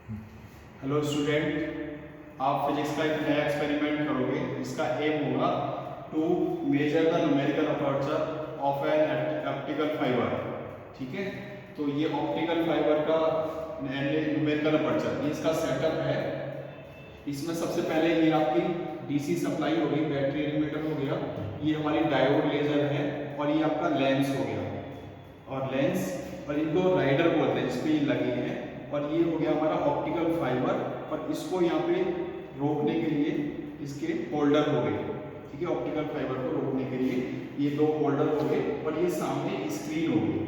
Hello student, आप physics का एक नया एक्सपेरिमेंट करोगे। इसका एम होगा to measure the numerical aperture of an optical fibre. ठीक है, तो ये ऑप्टिकल फाइबर का न्यूमेरिकल अपर्चर, ये इसका सेटअप है। इसमें सबसे पहले ये आपकी डीसी सप्लाई हो गई, बैटरी एलिमेटर हो गया, ये हमारी डायोड लेजर है, और ये आपका लेंस हो गया। और लेंस और इनको राइडर बोलते हैं जिसपे ये लगे हैं। और ये हो गया हमारा ऑप्टिकल फाइबर, और इसको यहाँ पे रोकने के लिए इसके होल्डर हो गए। ठीक है, ऑप्टिकल फाइबर को रोकने के लिए ये दो होल्डर हो गए, और ये सामने स्क्रीन हो गई।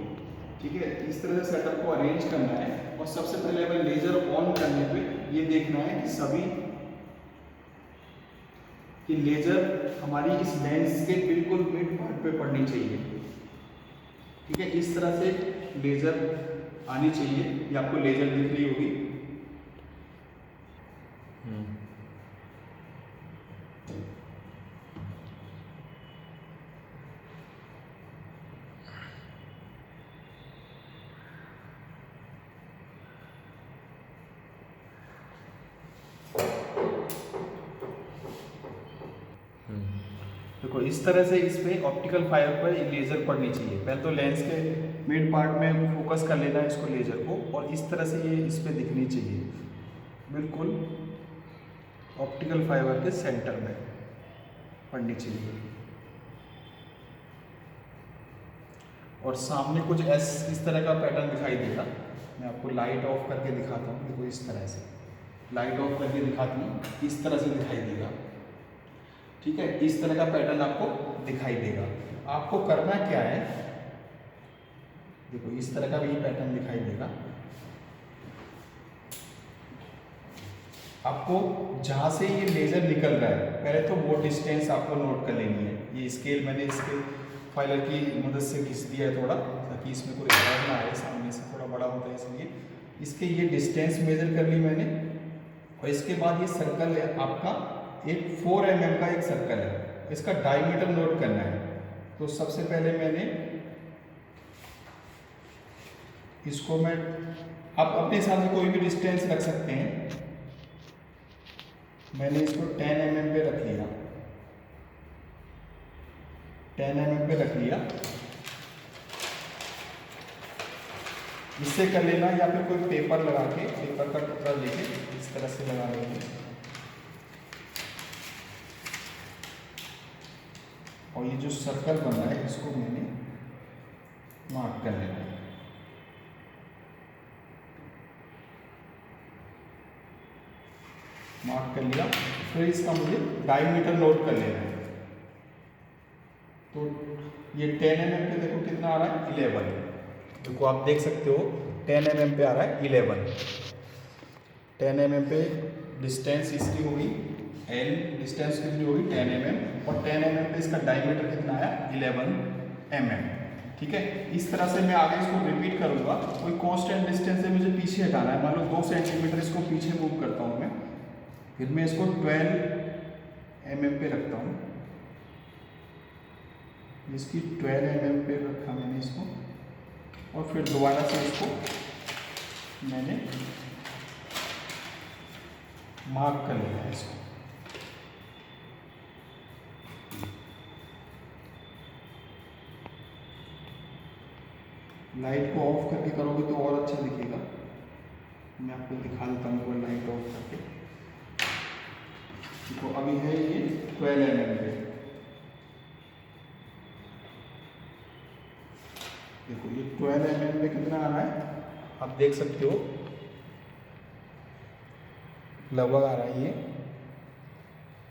ठीक है, इस तरह से सेटअप को अरेंज करना है। और सबसे पहले हमें लेजर ऑन करने पे ये देखना है कि सभी कि लेजर हमारी इस लेंस के बिल्कुल मिड पार्ट पे पड़नी चाहिए। ठीक है, इस तरह से लेजर आनी चाहिए। ये आपको लेजर दिख रही होगी। देखो, इस तरह से इस पे ऑप्टिकल फाइबर पर लेजर पड़नी चाहिए। पहले तो लेंस के मिड पार्ट में फोकस कर लेना है इसको, लेजर को, और इस तरह से ये इस पे दिखनी चाहिए, बिल्कुल ऑप्टिकल फाइबर के सेंटर में पड़नी चाहिए। और सामने कुछ इस तरह का पैटर्न दिखाई देगा। मैं आपको लाइट ऑफ करके दिखाता हूँ। देखो, इस तरह से लाइट ऑफ करके दिखाती हूँ, इस तरह से दिखाई देगा। ठीक है, इस तरह का पैटर्न आपको दिखाई देगा। आपको करना क्या है, देखो इस तरह का भी पैटर्न दिखाई देगा। आपको जहां से ये लेजर निकल रहा है, पहले तो वो डिस्टेंस आपको नोट कर लेनी है। ये स्केल मैंने इसके फाइलर की मदद से खींच दिया है थोड़ा, ताकि इसमें कोई एरर ना आए। सामने से थोड़ा बड़ा होता है इसलिए इसके ये डिस्टेंस मेजर कर ली मैंने। और इसके बाद ये सर्कल है आपका, एक 4 mm का एक सर्कल है, इसका डायमीटर नोट करना है। तो सबसे पहले मैंने इसको, मैं आप अपने हिसाब से कोई भी डिस्टेंस रख सकते हैं। मैंने इसको 10 mm पे रख लिया, 10 mm पे रख लिया। इससे कर लेना, या फिर कोई पेपर लगा के, पेपर का टुकड़ा लेके इस तरह से लगा लेंगे। और ये जो सर्कल बना है इसको मैंने मार्क कर लेना है। मार्क कर लिया, फिर इसका मुझे डायमीटर नोट कर लेना है। तो ये 10 mm पे देखो कितना आ रहा है, 11। देखो आप देख सकते हो 10 mm पे आ रहा है 11। 10 mm पे डिस्टेंस इसकी होगी L, डिस्टेंस कितनी होगी 10 mm, और 10 mm पे इसका डायमीटर कितना आया 11 mm। ठीक है, इस तरह से मैं आगे इसको रिपीट करूंगा। कोई कांस्टेंट डिस्टेंस से मुझे पीछे हटाना है, मान लो 2 सेंटीमीटर इसको पीछे मूव करता हूँ मैं। फिर मैं इसको 12 mm पे रखता हूँ, इसकी 12 mm पे रखा मैंने इसको, और फिर दोबारा से इसको मैंने मार्क कर लिया है इसको। लाइट को ऑफ करके करोगे तो और अच्छा दिखेगा। मैं आपको दिखा देता हूँ लाइट ऑफ करके। तो अभी है ये 12 mm पे। देखो ये 12 mm पे कितना आ रहा है, आप देख सकते हो, लगभग आ रहा है ये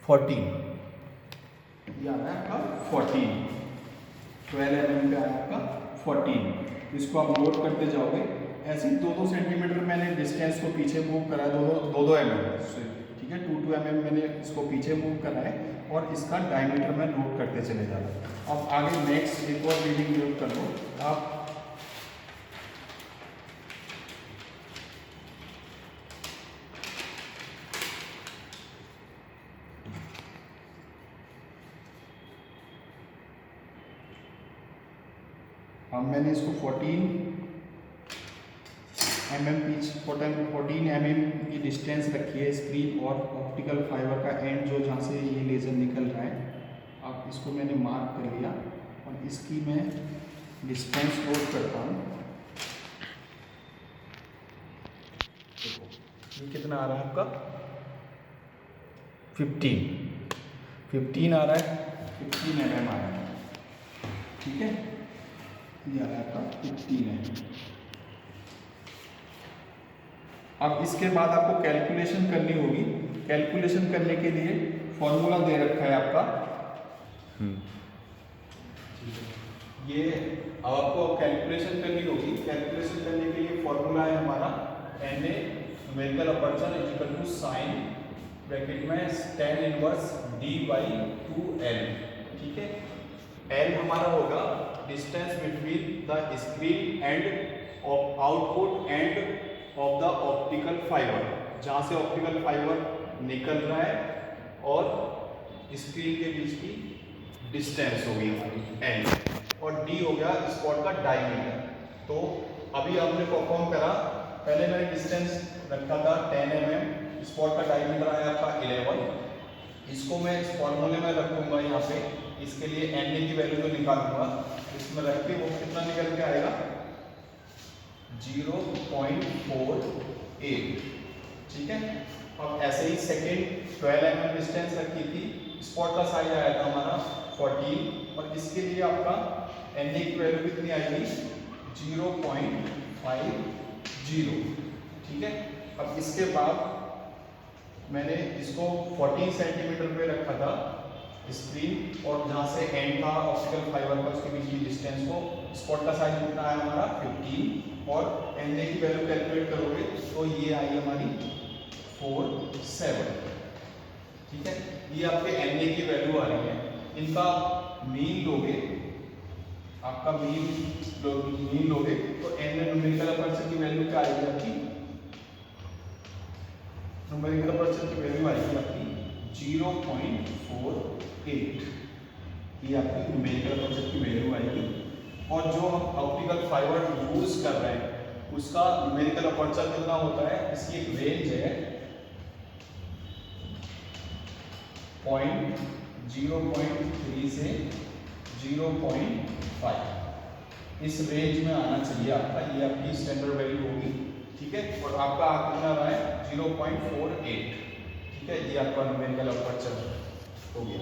14। ये आ रहा है आपका 14, 12 mm पे आ रहा है आपका 14। इसको आप नोट करते जाओगे। ऐसे ही 2-2 सेंटीमीटर मैंने डिस्टेंस को पीछे मूव करा है, 2-2 mm। ठीक है, 2-2 mm मैंने इसको पीछे मूव करा है, और इसका डायमीटर मैं नोट करते चले जा रहा हूँ। अब आगे नेक्स्ट एक और रीडिंग नोट कर लो आप। अब मैंने इसको 14 mm पीछे इंच 14 mm की डिस्टेंस रखी है स्क्रीन और ऑप्टिकल फाइबर का एंड जो जहाँ से ये लेज़र निकल रहा है। अब इसको मैंने मार्क कर लिया और इसकी मैं डिस्टेंस नोट करता हूँ। ये कितना आ रहा है आपका 15 आ रहा है, 15 mm आ रहा है, ठीक है। ये आ रहा है आपका 15 mm। अब इसके बाद आपको कैलकुलेशन करनी होगी। कैलकुलेशन करने के लिए फॉर्मूला दे रखा है आपका, ये अब आपको कैलकुलेशन करनी होगी। कैलकुलेशन करने के लिए फॉर्मूला है हमारा Na numerical aperture equal to sine bracket में tan इनवर्स d/2l, ठीक है। l हमारा होगा distance between the screen end of output end of the optical fibre, जहाँ से ऑप्टिकल फाइबर निकल रहा है और स्क्रीन के बीच की डिस्टेंस होगी हमारी l, और d हो गया स्पॉट का डायमीटर। तो अभी हमने परफॉर्म करा, पहले मैंने डिस्टेंस रखा था 10 mm, स्पॉट का डायमीटर आया आपका 11। इसको मैं इस फॉर्मूले में रखूंगा यहाँ पे, इसके लिए Na की वैल्यू जो निकालूंगा इसमें रख के वो कितना निकल के आएगा 0.48, ठीक है। अब ऐसे ही सेकेंड 12 mm डिस्टेंस रखी थी, स्पॉट का साइज आया था हमारा 14, और इसके लिए आपका Na की वैल्यू कितनी आएगी 0.50, ठीक है। अब इसके बाद मैंने इसको 14 सेंटीमीटर पे रखा था स्क्रीन, और जहाँ से एंड था ऑप्टिकल फाइबर का उसके बीच की डिस्टेंस को, स्पॉट का साइज कितना आया हमारा 15, और Na की वैल्यू कैलकुलेट करोगे तो ये आई हमारी 47, ठीक है। ये आपके Na की वैल्यू आ रही है। इनका मीन लोगे, आपका मीन लोगे तो Na न्यूमेरिकल अपर्चर की वैल्यू क्या आएगी आपकी, न्यूमेरिकल अपर्चर की वैल्यू आएगी आपकी 0.48, ये आपकी न्यूमेरिकल अपर्चर की वैल्यू आएगी। और जो हम ऑप्टिकल फाइबर यूज कर रहे हैं उसका न्यूमेरिकल अपर्चर कितना होता है, इसकी एक रेंज है 0.3 से 0.5, इस रेंज में आना चाहिए आपका, ये आपकी स्टैंडर्ड वैल्यू होगी, ठीक है। और आपका कितना रहा है 0.48, ठीक है। ये आपका न्यूमेरिकल अपर्चर हो गया।